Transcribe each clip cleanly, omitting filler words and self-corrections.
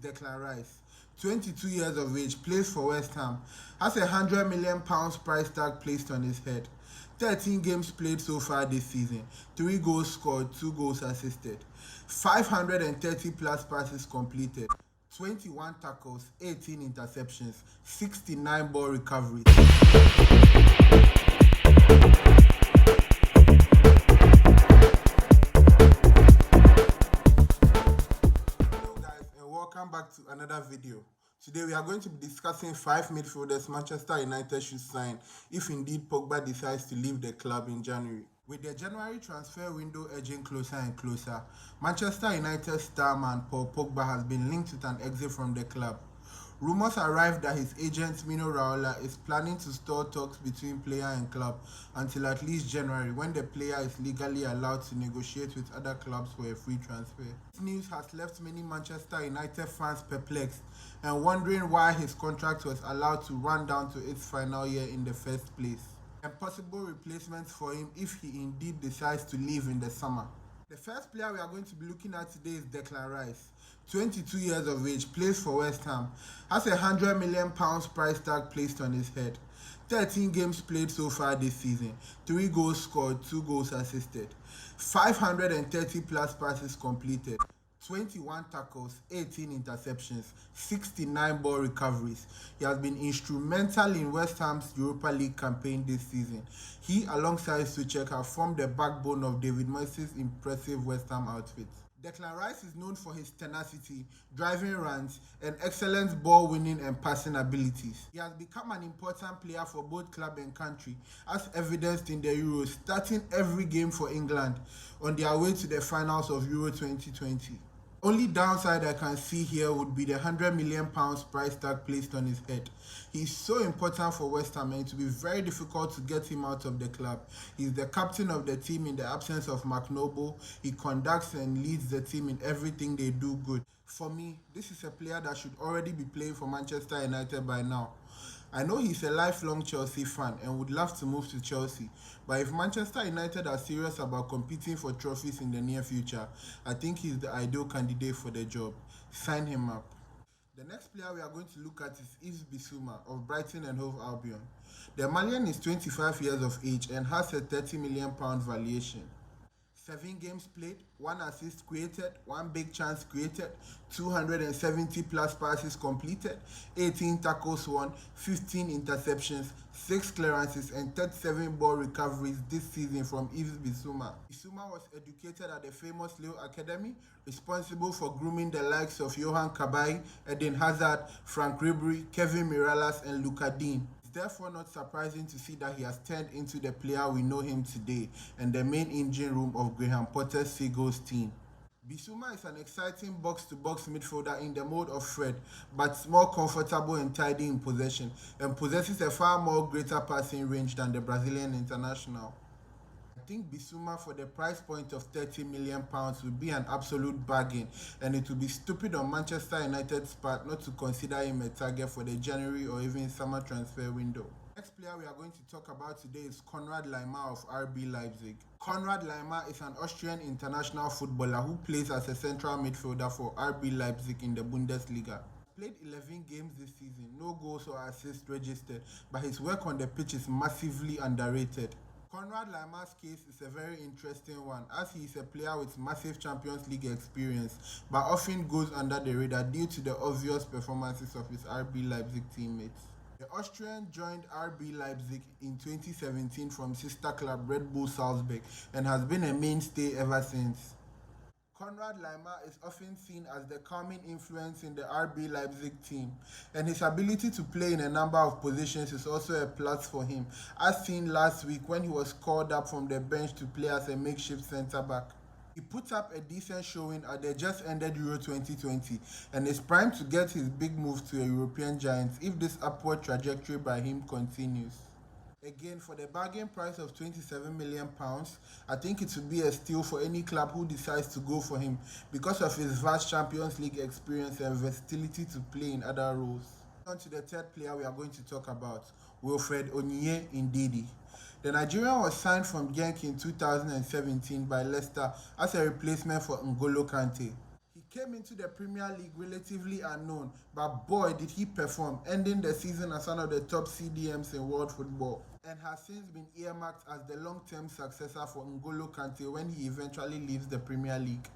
Declan Rice, 22 years of age, plays for West Ham, has £100 million price tag placed on his head. 13 games played so far this season, 3 goals scored, 2 goals assisted, 530 plus passes completed, 21 tackles, 18 interceptions, 69 ball recoveries. Welcome back to another video. Today we are going to be discussing 5 midfielders Manchester United should sign if indeed Pogba decides to leave the club in January. With the January transfer window edging closer and closer, Manchester United star man Paul Pogba has been linked with an exit from the club. Rumors arrived that his agent Mino Raiola is planning to stall talks between player and club until at least January, when the player is legally allowed to negotiate with other clubs for a free transfer. This news has left many Manchester United fans perplexed and wondering why his contract was allowed to run down to its final year in the first place, and possible replacements for him if he indeed decides to leave in the summer. The first player we are going to be looking at today is Declan Rice, 22 years of age, plays for West Ham, has £100 million price tag placed on his head. 13 games played so far this season, 3 goals scored, 2 goals assisted, 530 plus passes completed, 21 tackles, 18 interceptions, 69 ball recoveries. He has been instrumental in West Ham's Europa League campaign this season. He, alongside Souček, have formed the backbone of David Moyes' impressive West Ham outfit. Declan Rice is known for his tenacity, driving runs, and excellent ball-winning and passing abilities. He has become an important player for both club and country, as evidenced in the Euros, starting every game for England on their way to the finals of Euro 2020. Only downside I can see here would be the £100 million price tag placed on his head. He is so important for West Ham and it will be very difficult to get him out of the club. He is the captain of the team in the absence of McNoble. He conducts and leads the team in everything they do good. For me, this is a player that should already be playing for Manchester United by now. I know he's a lifelong Chelsea fan and would love to move to Chelsea, but if Manchester United are serious about competing for trophies in the near future, I think he's the ideal candidate for the job. Sign him up. The next player we are going to look at is Yves Bissouma of Brighton and Hove Albion. The Malian is 25 years of age and has a £30 million valuation. 7 games played, 1 assist created, 1 big chance created, 270 plus passes completed, 18 tackles won, 15 interceptions, 6 clearances and 37 ball recoveries this season from Yves Bissouma. Bissouma was educated at the famous Lille Academy, responsible for grooming the likes of Johan Cabaye, Eden Hazard, Frank Ribery, Kevin Mirallas and Luca Dean. Therefore not surprising to see that he has turned into the player we know him today and the main engine room of Graham Potter's Seagulls team. Bissouma is an exciting box-to-box midfielder in the mode of Fred, but more comfortable and tidy in possession, and possesses a far more greater passing range than the Brazilian international. I think Bissouma for the price point of £30 million would be an absolute bargain, and it would be stupid on Manchester United's part not to consider him a target for the January or even summer transfer window. Next player we are going to talk about today is Konrad Laimer of RB Leipzig. Konrad Laimer is an Austrian international footballer who plays as a central midfielder for RB Leipzig in the Bundesliga. Played 11 games this season, no goals or assists registered, but his work on the pitch is massively underrated. Konrad Laimer's case is a very interesting one, as he is a player with massive Champions League experience, but often goes under the radar due to the obvious performances of his RB Leipzig teammates. The Austrian joined RB Leipzig in 2017 from sister club Red Bull Salzburg and has been a mainstay ever since. Konrad Laimer is often seen as the calming influence in the RB Leipzig team, and his ability to play in a number of positions is also a plus for him, as seen last week when he was called up from the bench to play as a makeshift centre-back. He put up a decent showing at the just-ended Euro 2020 and is primed to get his big move to a European giant if this upward trajectory by him continues. Again, for the bargain price of £27 million, I think it would be a steal for any club who decides to go for him because of his vast Champions League experience and versatility to play in other roles. On to the third player we are going to talk about, Wilfred Ndidi. The Nigerian was signed from Genk in 2017 by Leicester as a replacement for N'Golo Kante. He came into the Premier League relatively unknown, but boy did he perform, ending the season as one of the top CDMs in world football, and has since been earmarked as the long-term successor for N'Golo Kante when he eventually leaves the Premier League.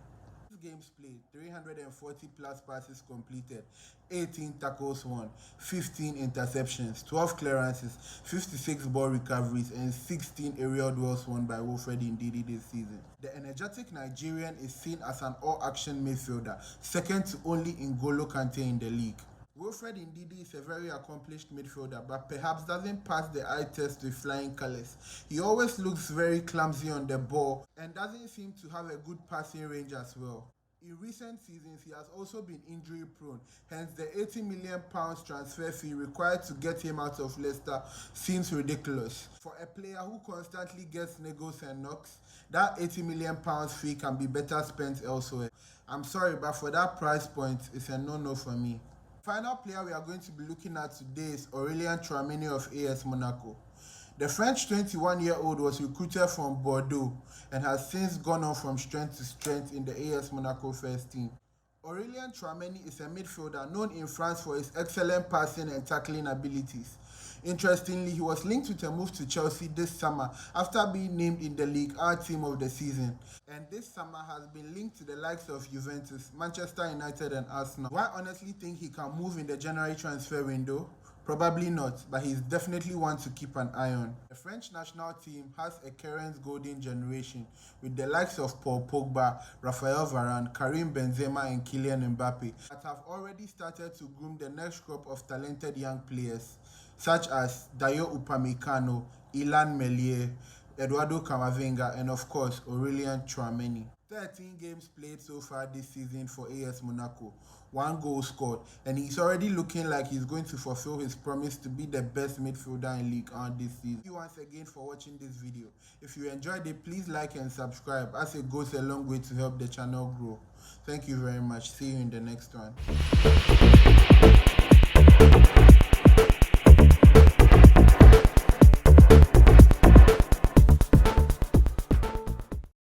Games played, 340 plus passes completed, 18 tackles won, 15 interceptions, 12 clearances, 56 ball recoveries, and 16 aerial duels won by Wilfred Ndidi this season. The energetic Nigerian is seen as an all-action midfielder, second to only N'Golo Kante in the league. Wilfred Ndidi is a very accomplished midfielder, but perhaps doesn't pass the eye test with flying colours. He always looks very clumsy on the ball and doesn't seem to have a good passing range as well. In recent seasons, he has also been injury prone, hence the £80 million transfer fee required to get him out of Leicester seems ridiculous. For a player who constantly gets negos and knocks, that £80 million fee can be better spent elsewhere. I'm sorry, but for that price point, it's a no-no for me. Final player we are going to be looking at today is Aurélien Tchouameni of AS Monaco. The French 21-year-old was recruited from Bordeaux and has since gone on from strength to strength in the AS Monaco first team. Aurélien Tchouameni is a midfielder known in France for his excellent passing and tackling abilities. Interestingly, he was linked with a move to Chelsea this summer after being named in the League R Team of the Season, and this summer has been linked to the likes of Juventus, Manchester United and Arsenal. Do I honestly think he can move in the January transfer window? Probably not, but he's definitely one to keep an eye on. The French national team has a current golden generation with the likes of Paul Pogba, Raphael Varane, Karim Benzema and Kylian Mbappe that have already started to groom the next crop of talented young players such as Dayo Upamecano, Ilan Meslier, Eduardo Camavinga and of course Aurélien Tchouameni. 13 games played so far this season for AS Monaco, 1 goal scored, and he's already looking like he's going to fulfill his promise to be the best midfielder in League 1 this season. Thank you once again for watching this video. If you enjoyed it, please like and subscribe as it goes a long way to help the channel grow. Thank you very much. See you in the next one.